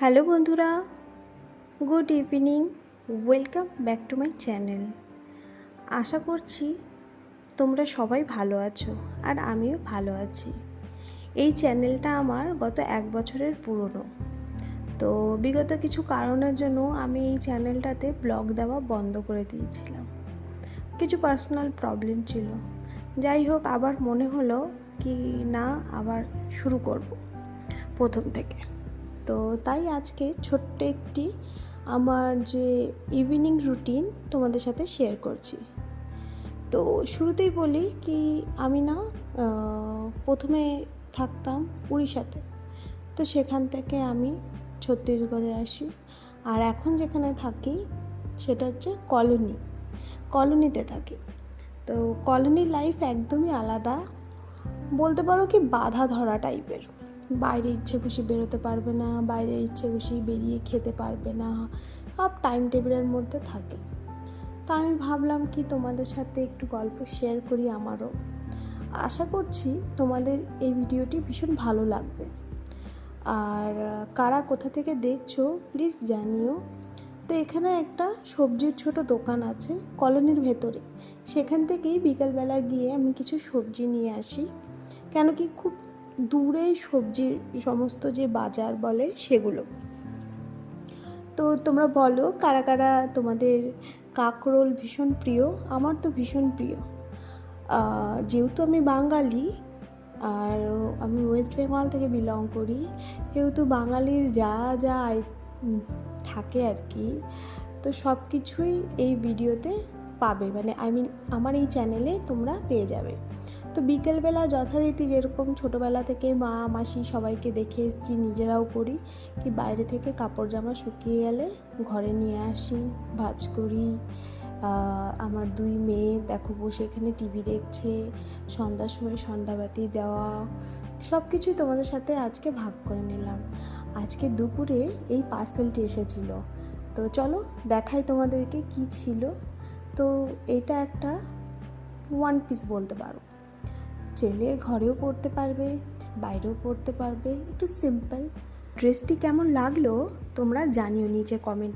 Hello বন্ধুরা, good evening. Welcome back to my channel. আশা করছি তোমরা সবাই ভালো আছো আর আমিও ভালো আছি। এই চ্যানেলটা আমার গত 1 বছরের পুরনো। তো বিগত কিছু কারণের জন্য আমি এই চ্যানেলটাতে ব্লগ দেওয়া বন্ধ করে দিয়েছিলাম। কিছু পার্সোনাল প্রবলেম ছিল। যাই হোক, আবার মনে হলো কি না, আবার শুরু করব প্রথম থেকে। তো তাই আজকে ছোট্ট একটি আমার যে ইভিনিং রুটিন তোমাদের সাথে শেয়ার করছি। তো শুরুতেই বলি কি, আমি না প্রথমে থাকতাম উড়িষ্যাতে। তো সেখান থেকে আমি ছত্তিশগড়ে আসি, আর এখন যেখানে থাকি সেটা হচ্ছে কলোনিতে থাকি। তো কলোনি লাইফ একদমই আলাদা, বলতে পারো কি বাধা ধরা টাইপের। বাইরে ইচ্ছে খুশি বেরোতে পারবে না, বাইরে ইচ্ছে খুশি বেরিয়ে খেতে পারবে না, সব টাইম টেবিলের মধ্যে থাকে। তো আমি ভাবলাম কি তোমাদের সাথে একটু গল্প শেয়ার করি আমারও। আশা করছি তোমাদের এই ভিডিওটি ভীষণ ভালো লাগবে। আর কারা কোথা থেকে দেখছো প্লিজ জানিও। তো এখানে একটা সবজির ছোট দোকান আছে কলোনির ভেতরে, সেখান থেকেই বিকালবেলা গিয়ে আমি কিছু সবজি নিয়ে আসি। কেন কি খুব দূরে সবজির সমস্ত যে বাজার বলে সেগুলো। তো তোমরা বলো কারা কারা তোমাদের কাঁকরোল ভীষণ প্রিয়। আমার তো ভীষণ প্রিয়। যেহেতু আমি বাঙালি আর আমি ওয়েস্ট বেঙ্গল থেকে বিলং করি, সেহেতু বাঙালির যা যা থাকে আর কি, তো সব কিছুই এই ভিডিওতে পাবে, মানে আমার এই চ্যানেলে তোমরা পেয়ে যাবে। তো বিকেলবেলা যথারীতি যেরকম ছোটোবেলা থেকে মা মাসি সবাইকে দেখে এসেছি, নিজেরাও করি কি বাইরে থেকে কাপড় জামা শুকিয়ে গেলে ঘরে নিয়ে আসি, ভাঁজ করি। আমার 2 মেয়ে দেখো বসে এখানে টিভি দেখছে, সন্ধ্যার সময় সন্ধ্যাবাতি দেওয়া, সব কিছুই তোমাদের সাথে আজকে ভাগ করে নিলাম। আজকে দুপুরে এই পার্সেলটি এসেছিল, তো চলো দেখাই তোমাদেরকে কি ছিল। তো এটা একটা 1 পিস বলতে পারো, ছেলে ঘরেও পরতে পারবে, বাইরেও পরতে পারবে, একটু সিম্পল। ড্রেসটি কেমন লাগলো তোমরা জানিও নিচে কমেন্ট।